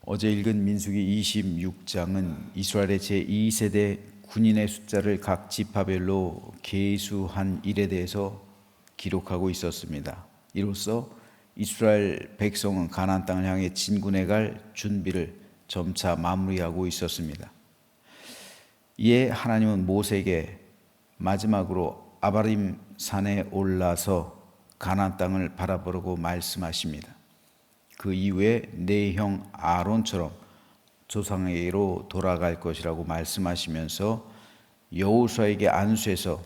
어제 읽은 민수기 26장은 이스라엘의 제2세대 군인의 숫자를 각 지파별로 계수한 일에 대해서 기록하고 있었습니다. 이로써 이스라엘 백성은 가나안 땅을 향해 진군해 갈 준비를 점차 마무리하고 있었습니다. 이에 하나님은 모세에게 마지막으로 아바림 산에 올라서 가나안 땅을 바라보라고 말씀하십니다. 그 이후에 내 형 아론처럼 조상에게로 돌아갈 것이라고 말씀하시면서 여호수아에게 안수해서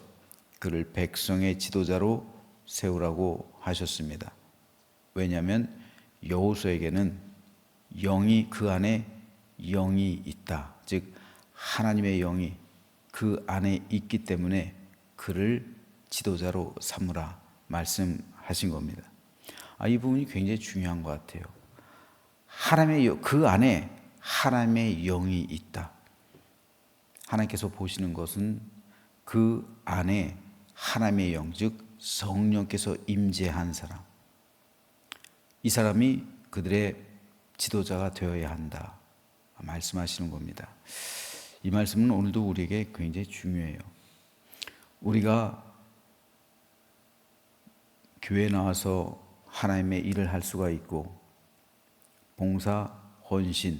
그를 백성의 지도자로 세우라고 하셨습니다. 왜냐하면 여호수아에게는 영이 그 안에 영이 있다. 즉 하나님의 영이 그 안에 있기 때문에 그를 지도자로 삼으라 말씀하신 겁니다. 이 부분이 굉장히 중요한 것 같아요. 그 안에 하나님의 영이 있다. 하나님께서 보시는 것은 그 안에 하나님의 영, 즉 성령께서 임재한 사람, 이 사람이 그들의 지도자가 되어야 한다 말씀하시는 겁니다. 이 말씀은 오늘도 우리에게 굉장히 중요해요. 우리가 교회에 나와서 하나님의 일을 할 수가 있고 봉사, 헌신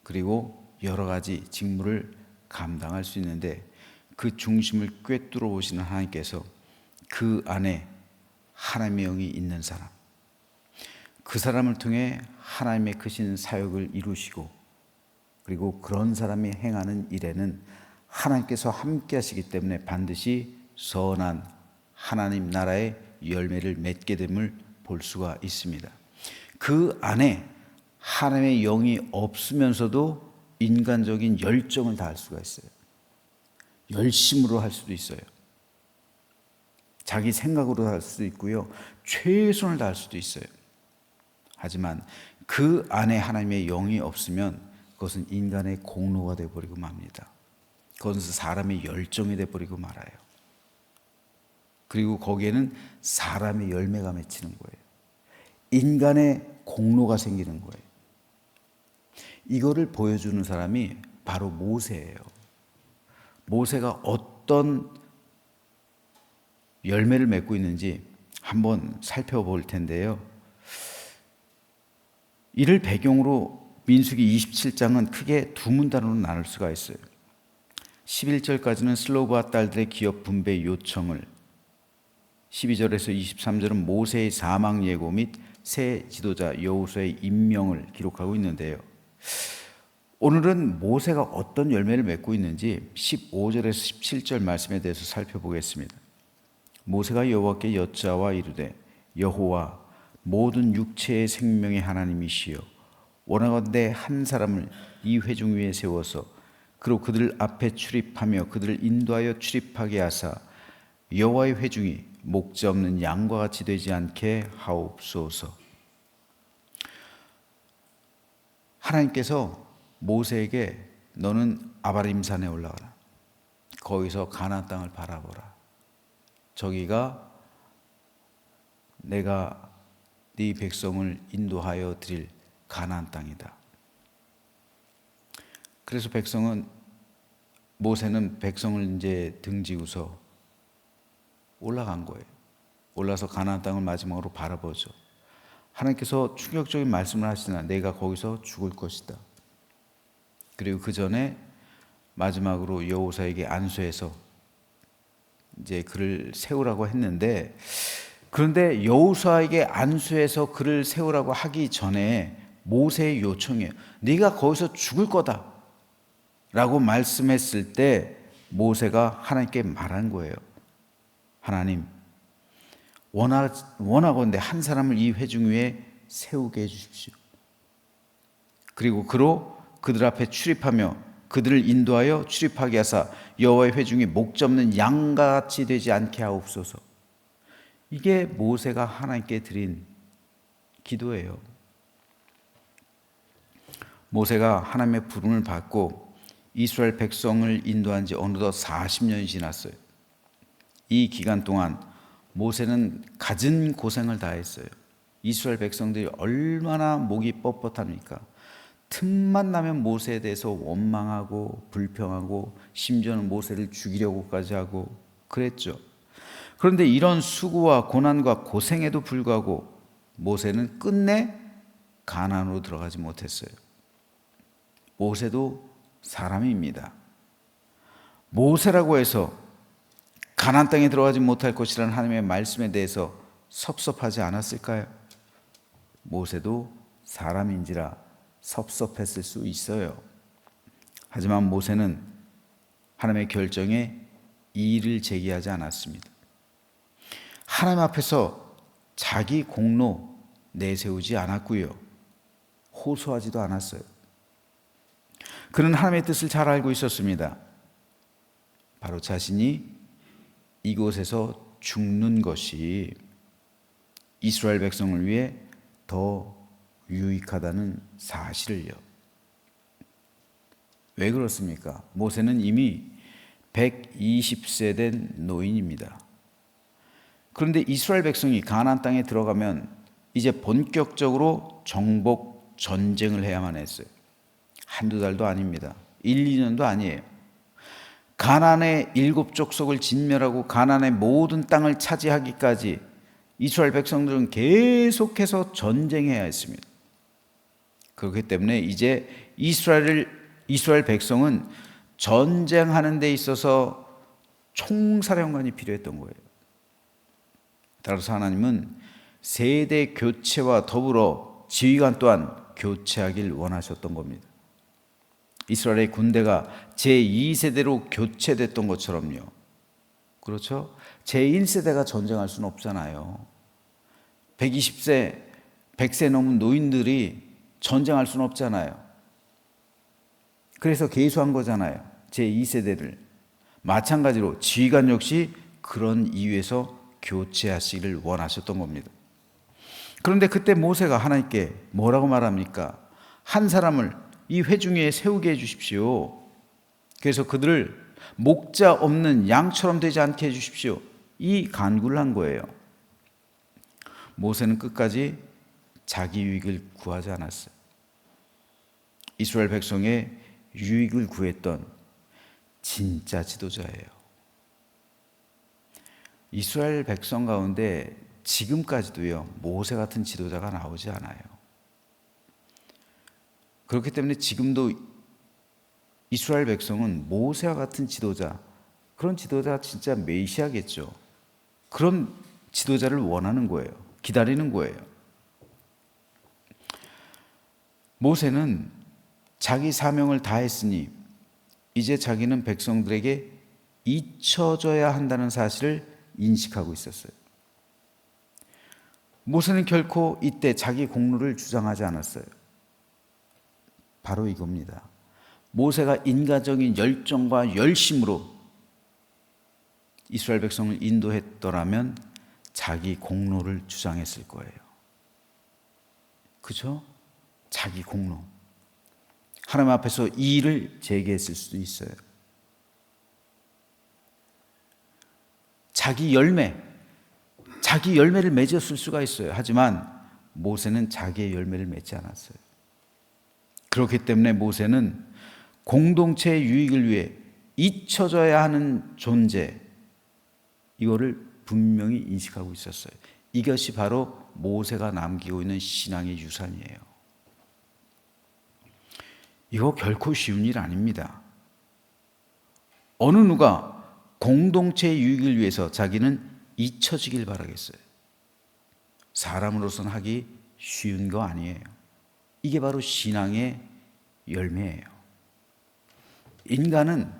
그리고 여러 가지 직무를 감당할 수 있는데 그 중심을 꿰뚫어 보시는 하나님께서 그 안에 하나님의 영이 있는 사람, 그 사람을 통해 하나님의 크신 사역을 이루시고 그리고 그런 사람이 행하는 일에는 하나님께서 함께 하시기 때문에 반드시 선한 하나님 나라의 열매를 맺게 됨을 볼 수가 있습니다. 그 안에 하나님의 영이 없으면서도 인간적인 열정을 다할 수가 있어요. 열심으로 할 수도 있어요. 자기 생각으로 할 수도 있고요. 최선을 다할 수도 있어요. 하지만 그 안에 하나님의 영이 없으면 그것은 인간의 공로가 되어버리고 맙니다. 그것은 사람의 열정이 되어버리고 말아요. 그리고 거기에는 사람의 열매가 맺히는 거예요. 인간의 공로가 생기는 거예요. 이거를 보여주는 사람이 바로 모세예요. 모세가 어떤 열매를 맺고 있는지 한번 살펴볼 텐데요. 이를 배경으로 민수기 27장은 크게 두 문단으로 나눌 수가 있어요. 11절까지는 슬로브와 딸들의 기업 분배 요청을, 12절에서 23절은 모세의 사망 예고 및 새 지도자 여호수아의 임명을 기록하고 있는데요. 오늘은 모세가 어떤 열매를 맺고 있는지 15절에서 17절 말씀에 대해서 살펴보겠습니다. 모세가 여호와께 여짜와 이르되 여호와 모든 육체의 생명의 하나님이시여 원하건대 한 사람을 이 회중 위에 세워서 그로 그들 앞에 출입하며 그들을 인도하여 출입하게 하사 여호와의 회중이 목자 없는 양과 같이 되지 않게 하옵소서. 하나님께서 모세에게 너는 아바림산에 올라가라. 거기서 가나안 땅을 바라보라. 저기가 내가 네 백성을 인도하여 드릴 가나안 땅이다. 그래서 모세는 백성을 이제 등지고서 올라간 거예요. 올라서 가나안 땅을 마지막으로 바라보죠. 하나님께서 충격적인 말씀을 하시나 내가 거기서 죽을 것이다. 그리고 그 전에 마지막으로 여호수아에게 안수해서 이제 그를 세우라고 했는데, 그런데 여호수아에게 안수해서 그를 세우라고 하기 전에 모세의 요청이에요. 네가 거기서 죽을 거다 라고 말씀했을 때 모세가 하나님께 말한 거예요. 하나님, 원하건대 한 사람을 이 회중 위에 세우게 해주십시오. 그리고 그로 그들 앞에 출입하며 그들을 인도하여 출입하게 하사 여호와의 회중이 목자 없는 양같이 되지 않게 하옵소서. 이게 모세가 하나님께 드린 기도예요. 모세가 하나님의 부름을 받고 이스라엘 백성을 인도한 지 어느덧 40년이 지났어요. 이 기간 동안 모세는 갖은 고생을 다했어요. 이스라엘 백성들이 얼마나 목이 뻣뻣합니까? 틈만 나면 모세에 대해서 원망하고 불평하고 심지어는 모세를 죽이려고까지 하고 그랬죠. 그런데 이런 수고와 고난과 고생에도 불구하고 모세는 끝내 가나안으로 들어가지 못했어요. 모세도 사람입니다. 모세라고 해서 가나안 땅에 들어가지 못할 것이라는 하나님의 말씀에 대해서 섭섭하지 않았을까요? 모세도 사람인지라 섭섭했을 수 있어요. 하지만 모세는 하나님의 결정에 이의를 제기하지 않았습니다. 하나님 앞에서 자기 공로 내세우지 않았고요. 호소하지도 않았어요. 그는 하나님의 뜻을 잘 알고 있었습니다. 바로 자신이 이곳에서 죽는 것이 이스라엘 백성을 위해 더 유익하다는 사실을요. 왜 그렇습니까? 모세는 이미 120세 된 노인입니다. 그런데 이스라엘 백성이 가나안 땅에 들어가면 이제 본격적으로 정복 전쟁을 해야만 했어요. 한두 달도 아닙니다. 1, 2년도 아니에요. 가나안의 7족속을 진멸하고 가나안의 모든 땅을 차지하기까지 이스라엘 백성들은 계속해서 전쟁해야 했습니다. 그렇기 때문에 이제 이스라엘 백성은 전쟁하는 데 있어서 총사령관이 필요했던 거예요. 따라서 하나님은 세대 교체와 더불어 지휘관 또한 교체하길 원하셨던 겁니다. 이스라엘의 군대가 제2세대로 교체됐던 것처럼요. 그렇죠? 제1세대가 전쟁할 수는 없잖아요. 120세, 100세 넘은 노인들이 전쟁할 수는 없잖아요. 그래서 계수한 거잖아요. 제2세대를. 마찬가지로 지휘관 역시 그런 이유에서 교체하시기를 원하셨던 겁니다. 그런데 그때 모세가 하나님께 뭐라고 말합니까? 한 사람을 이 회중에 세우게 해 주십시오. 그래서 그들을 목자 없는 양처럼 되지 않게 해 주십시오. 이 간구를 한 거예요. 모세는 끝까지 자기 유익을 구하지 않았어요. 이스라엘 백성의 유익을 구했던 진짜 지도자예요. 이스라엘 백성 가운데 지금까지도요, 모세 같은 지도자가 나오지 않아요. 그렇기 때문에 지금도 이스라엘 백성은 모세와 같은 지도자, 그런 지도자가 진짜 메시아겠죠. 그런 지도자를 원하는 거예요. 기다리는 거예요. 모세는 자기 사명을 다했으니 이제 자기는 백성들에게 잊혀져야 한다는 사실을 인식하고 있었어요. 모세는 결코 이때 자기 공로를 주장하지 않았어요. 바로 이겁니다. 모세가 인간적인 열정과 열심으로 이스라엘 백성을 인도했더라면 자기 공로를 주장했을 거예요. 그죠? 자기 공로. 하나님 앞에서 이의를 제기했을 수도 있어요. 자기 열매를 맺었을 수가 있어요. 하지만 모세는 자기의 열매를 맺지 않았어요. 그렇기 때문에 모세는 공동체의 유익을 위해 잊혀져야 하는 존재, 이거를 분명히 인식하고 있었어요. 이것이 바로 모세가 남기고 있는 신앙의 유산이에요. 이거 결코 쉬운 일 아닙니다. 어느 누가 공동체의 유익을 위해서 자기는 잊혀지길 바라겠어요. 사람으로서는 하기 쉬운 거 아니에요. 이게 바로 신앙의 열매예요. 인간은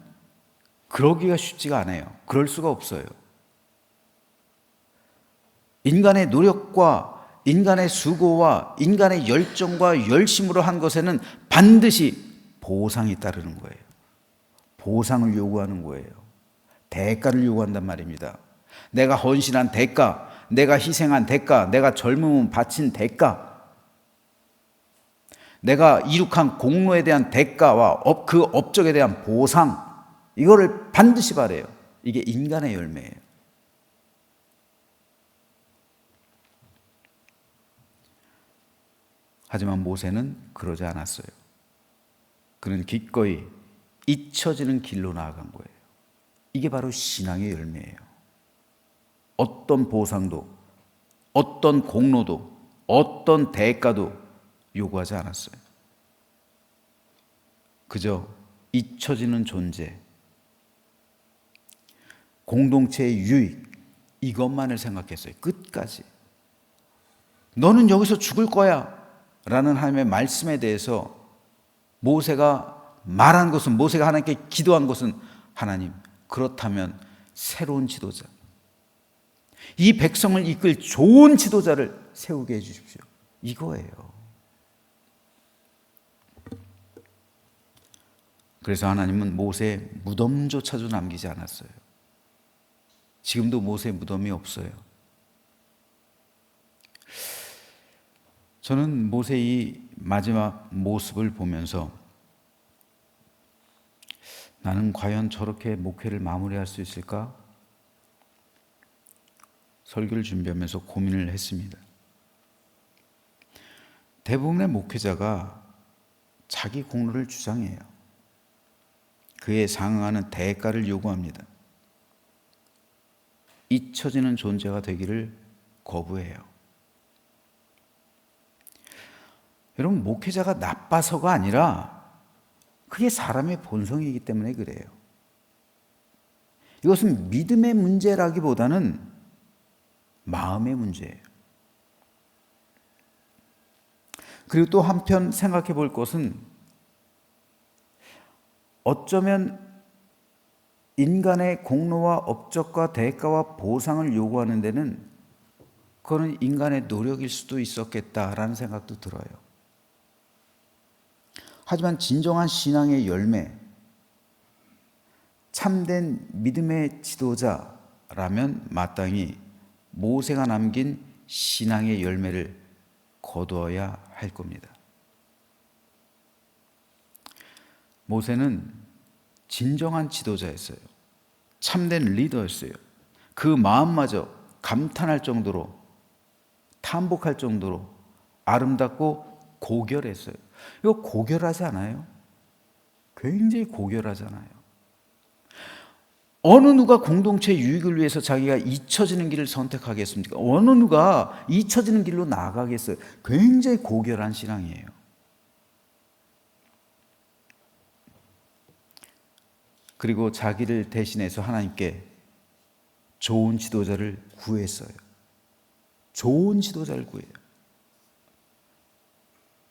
그러기가 쉽지가 않아요. 그럴 수가 없어요. 인간의 노력과 인간의 수고와 인간의 열정과 열심으로 한 것에는 반드시 보상이 따르는 거예요. 보상을 요구하는 거예요. 대가를 요구한단 말입니다. 내가 헌신한 대가, 내가 희생한 대가, 내가 젊음을 바친 대가, 내가 이룩한 공로에 대한 대가와 그 업적에 대한 보상, 이거를 반드시 바라요. 이게 인간의 열매예요. 하지만 모세는 그러지 않았어요. 그는 기꺼이 잊혀지는 길로 나아간 거예요. 이게 바로 신앙의 열매예요. 어떤 보상도, 어떤 공로도, 어떤 대가도 요구하지 않았어요. 그저 잊혀지는 존재, 공동체의 유익, 이것만을 생각했어요. 끝까지. 너는 여기서 죽을 거야 라는 하나님의 말씀에 대해서 모세가 말한 것은, 모세가 하나님께 기도한 것은, 하나님, 그렇다면 새로운 지도자, 이 백성을 이끌 좋은 지도자를 세우게 해주십시오. 이거예요. 그래서 하나님은 모세의 무덤조차도 남기지 않았어요. 지금도 모세의 무덤이 없어요. 저는 모세의 이 마지막 모습을 보면서 나는 과연 저렇게 목회를 마무리할 수 있을까? 설교를 준비하면서 고민을 했습니다. 대부분의 목회자가 자기 공로를 주장해요. 그에 상응하는 대가를 요구합니다. 잊혀지는 존재가 되기를 거부해요. 여러분, 목회자가 나빠서가 아니라 그게 사람의 본성이기 때문에 그래요. 이것은 믿음의 문제라기보다는 마음의 문제예요. 그리고 또 한편 생각해 볼 것은, 어쩌면 인간의 공로와 업적과 대가와 보상을 요구하는 데는 그거는 인간의 노력일 수도 있었겠다라는 생각도 들어요. 하지만 진정한 신앙의 열매, 참된 믿음의 지도자라면 마땅히 모세가 남긴 신앙의 열매를 거두어야 할 겁니다. 모세는 진정한 지도자였어요. 참된 리더였어요. 그 마음마저 감탄할 정도로, 탐복할 정도로 아름답고 고결했어요. 이거 고결하지 않아요? 굉장히 고결하잖아요. 어느 누가 공동체 유익을 위해서 자기가 잊혀지는 길을 선택하겠습니까? 어느 누가 잊혀지는 길로 나아가겠어요? 굉장히 고결한 신앙이에요. 그리고 자기를 대신해서 하나님께 좋은 지도자를 구했어요. 좋은 지도자를 구해요.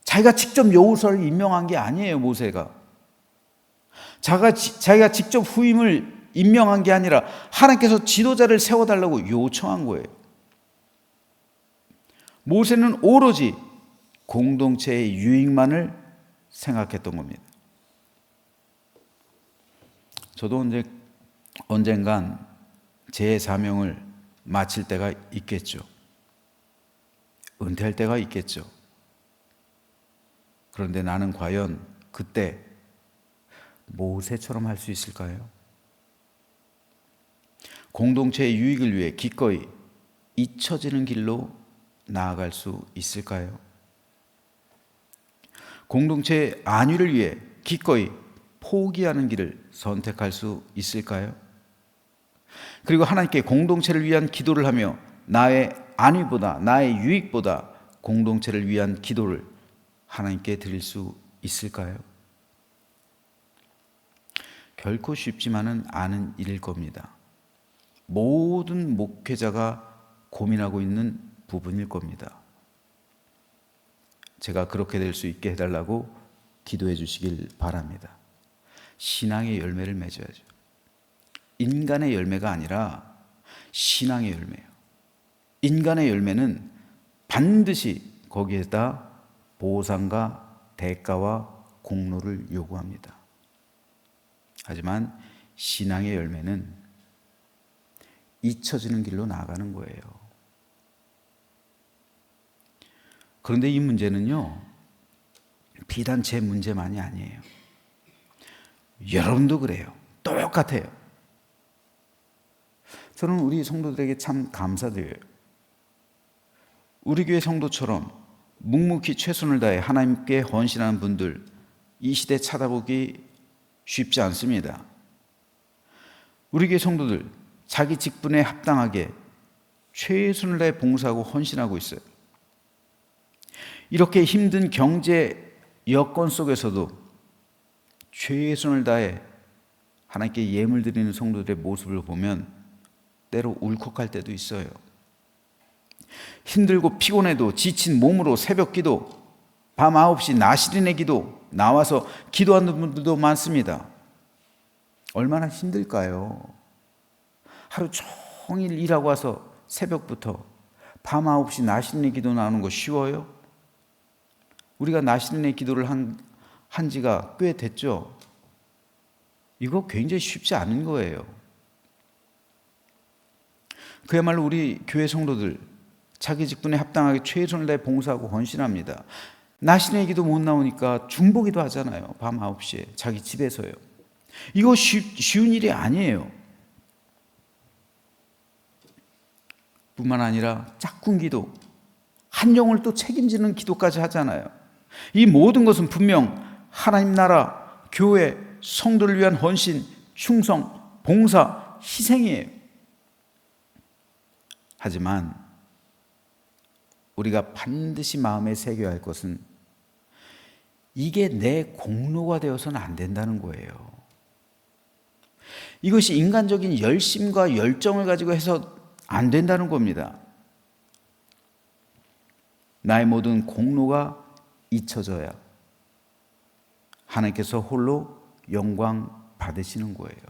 자기가 직접 여호수아를 임명한 게 아니에요, 모세가. 자기가 직접 후임을 임명한 게 아니라 하나님께서 지도자를 세워달라고 요청한 거예요. 모세는 오로지 공동체의 유익만을 생각했던 겁니다. 저도 언젠간 제 사명을 마칠 때가 있겠죠. 은퇴할 때가 있겠죠. 그런데 나는 과연 그때 모세처럼 할 수 있을까요? 공동체의 유익을 위해 기꺼이 잊혀지는 길로 나아갈 수 있을까요? 공동체의 안위를 위해 기꺼이 포기하는 길을 선택할 수 있을까요? 그리고 하나님께 공동체를 위한 기도를 하며 나의 안위보다, 나의 유익보다 공동체를 위한 기도를 하나님께 드릴 수 있을까요? 결코 쉽지만은 않은 일일 겁니다. 모든 목회자가 고민하고 있는 부분일 겁니다. 제가 그렇게 될 수 있게 해달라고 기도해 주시길 바랍니다. 신앙의 열매를 맺어야죠. 인간의 열매가 아니라 신앙의 열매예요. 인간의 열매는 반드시 거기에다 보상과 대가와 공로를 요구합니다. 하지만 신앙의 열매는 잊혀지는 길로 나아가는 거예요. 그런데 이 문제는요, 비단 제 문제만이 아니에요. 여러분도 그래요. 똑같아요. 저는 우리 성도들에게 참 감사드려요. 우리 교회 성도처럼 묵묵히 최선을 다해 하나님께 헌신하는 분들 이 시대 찾아보기 쉽지 않습니다. 우리 교회 성도들 자기 직분에 합당하게 최선을 다해 봉사하고 헌신하고 있어요. 이렇게 힘든 경제 여건 속에서도 최선을 다해 하나님께 예물 드리는 성도들의 모습을 보면 때로 울컥할 때도 있어요. 힘들고 피곤해도 지친 몸으로 새벽 기도, 밤 9시 나시린의 기도 나와서 기도하는 분들도 많습니다. 얼마나 힘들까요? 하루 종일 일하고 와서 새벽부터 밤 9시 나시린의 기도 나오는 거 쉬워요? 우리가 나시린의 기도를 한 지가 꽤 됐죠? 이거 굉장히 쉽지 않은 거예요. 그야말로 우리 교회 성도들 자기 직분에 합당하게 최선을 다해 봉사하고 헌신합니다. 나시린의 기도 못 나오니까 중보기도 하잖아요. 밤 9시에 자기 집에서요. 이거 쉬운 일이 아니에요. 뿐만 아니라 짝꿍 기도, 한 영혼을 또 책임지는 기도까지 하잖아요. 이 모든 것은 분명 하나님 나라, 교회, 성도를 위한 헌신, 충성, 봉사, 희생이에요. 하지만 우리가 반드시 마음에 새겨야 할 것은 이게 내 공로가 되어서는 안 된다는 거예요. 이것이 인간적인 열심과 열정을 가지고 해서 안 된다는 겁니다. 나의 모든 공로가 잊혀져야 하나님께서 홀로 영광 받으시는 거예요.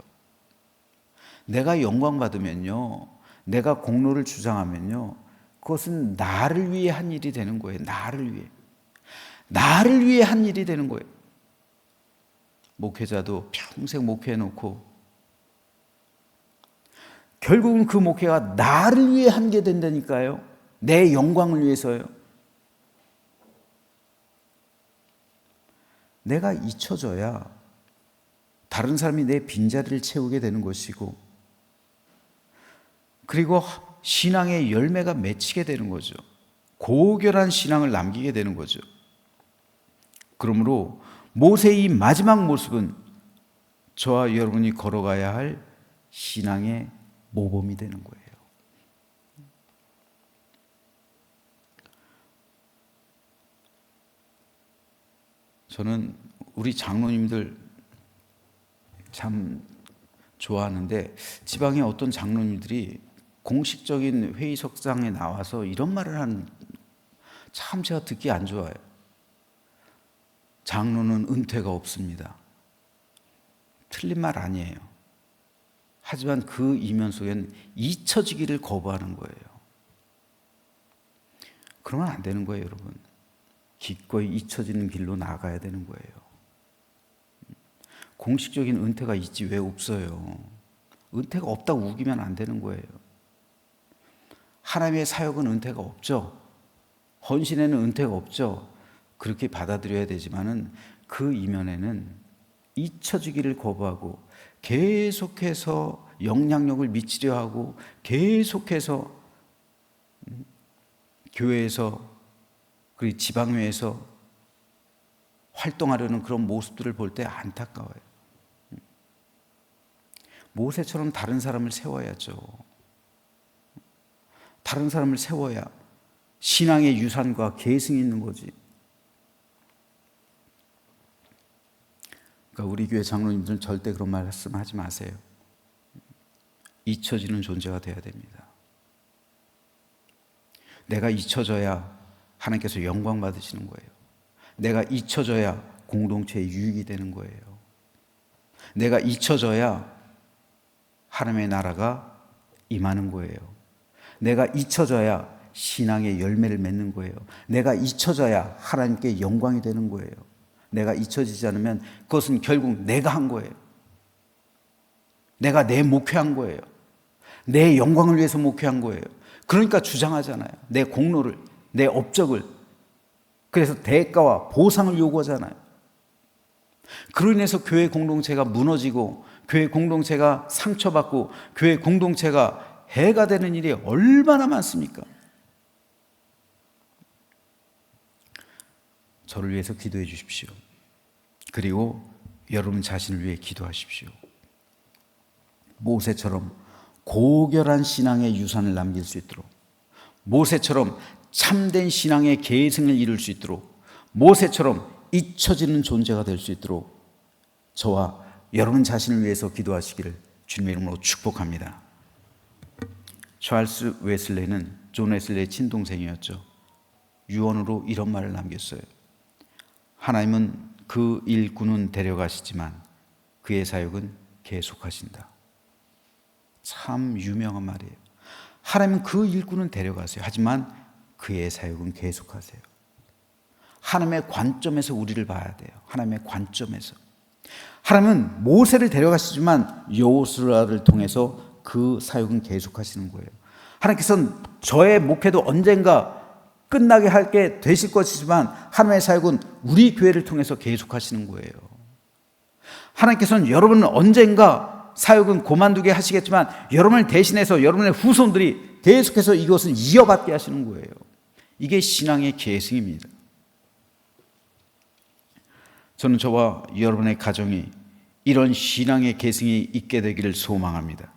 내가 영광 받으면요, 내가 공로를 주장하면요, 그것은 나를 위해 한 일이 되는 거예요. 나를 위해 한 일이 되는 거예요. 목회자도 평생 목회해놓고 결국은 그 목회가 나를 위해 한 게 된다니까요. 내 영광을 위해서요. 내가 잊혀져야 다른 사람이 내 빈자리를 채우게 되는 것이고, 그리고 신앙의 열매가 맺히게 되는 거죠. 고결한 신앙을 남기게 되는 거죠. 그러므로 모세의 마지막 모습은 저와 여러분이 걸어가야 할 신앙의 모범이 되는 거예요. 저는 우리 장로님들 참 좋아하는데, 지방의 어떤 장로님들이 공식적인 회의석상에 나와서 이런 말을 하는, 참 제가 듣기 안 좋아요. 장로는 은퇴가 없습니다. 틀린 말 아니에요. 하지만 그 이면 속엔 잊혀지기를 거부하는 거예요. 그러면 안 되는 거예요, 여러분. 기꺼이 잊혀지는 길로 나가야 되는 거예요. 공식적인 은퇴가 있지 왜 없어요? 은퇴가 없다고 우기면 안 되는 거예요. 하나님의 사역은 은퇴가 없죠. 헌신에는 은퇴가 없죠. 그렇게 받아들여야 되지만은 그 이면에는 잊혀지기를 거부하고 계속해서 영향력을 미치려 하고 계속해서 교회에서 그리고 지방회에서 활동하려는 그런 모습들을 볼 때 안타까워요. 모세처럼 다른 사람을 세워야죠. 다른 사람을 세워야 신앙의 유산과 계승이 있는 거지. 그러니까 우리 교회 장로님들은 절대 그런 말씀하지 마세요. 잊혀지는 존재가 되어야 됩니다. 내가 잊혀져야 하나님께서 영광 받으시는 거예요. 내가 잊혀져야 공동체의 유익이 되는 거예요. 내가 잊혀져야 하나님의 나라가 임하는 거예요. 내가 잊혀져야 신앙의 열매를 맺는 거예요. 내가 잊혀져야 하나님께 영광이 되는 거예요. 내가 잊혀지지 않으면 그것은 결국 내가 한 거예요. 내가 내 목회한 거예요. 내 영광을 위해서 목회한 거예요. 그러니까 주장하잖아요. 내 공로를, 내 업적을. 그래서 대가와 보상을 요구하잖아요. 그로 인해서 교회 공동체가 무너지고 교회 공동체가 상처받고 교회 공동체가 해가 되는 일이 얼마나 많습니까? 저를 위해서 기도해 주십시오. 그리고 여러분 자신을 위해 기도하십시오. 모세처럼 고결한 신앙의 유산을 남길 수 있도록, 모세처럼 참된 신앙의 계승을 이룰 수 있도록, 모세처럼 잊혀지는 존재가 될 수 있도록 저와 여러분 자신을 위해서 기도하시기를 주님의 이름으로 축복합니다. 찰스 웨슬레는 존 웨슬레의 친동생이었죠. 유언으로 이런 말을 남겼어요. 하나님은 그 일꾼은 데려가시지만 그의 사역은 계속하신다. 참 유명한 말이에요. 하나님은 그 일꾼은 데려가세요. 하지만 그의 사역은 계속하세요. 하나님의 관점에서 우리를 봐야 돼요. 하나님의 관점에서. 하나님은 모세를 데려가시지만 여호수아를 통해서 그 사역은 계속하시는 거예요. 하나님께서는 저의 목회도 언젠가 끝나게 할게 되실 것이지만 하나님의 사역은 우리 교회를 통해서 계속하시는 거예요. 하나님께서는 여러분은 언젠가 사역은 그만두게 하시겠지만 여러분을 대신해서 여러분의 후손들이 계속해서 이것을 이어받게 하시는 거예요. 이게 신앙의 계승입니다. 저는 저와 여러분의 가정이 이런 신앙의 계승이 있게 되기를 소망합니다.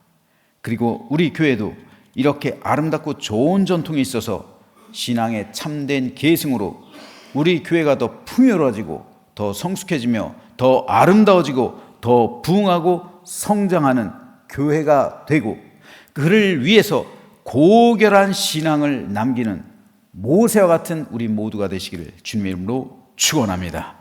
그리고 우리 교회도 이렇게 아름답고 좋은 전통이 있어서 신앙의 참된 계승으로 우리 교회가 더 풍요로워지고 더 성숙해지며 더 아름다워지고 더 부흥하고 성장하는 교회가 되고, 그를 위해서 고결한 신앙을 남기는 모세와 같은 우리 모두가 되시기를 주님의 이름으로 축원합니다.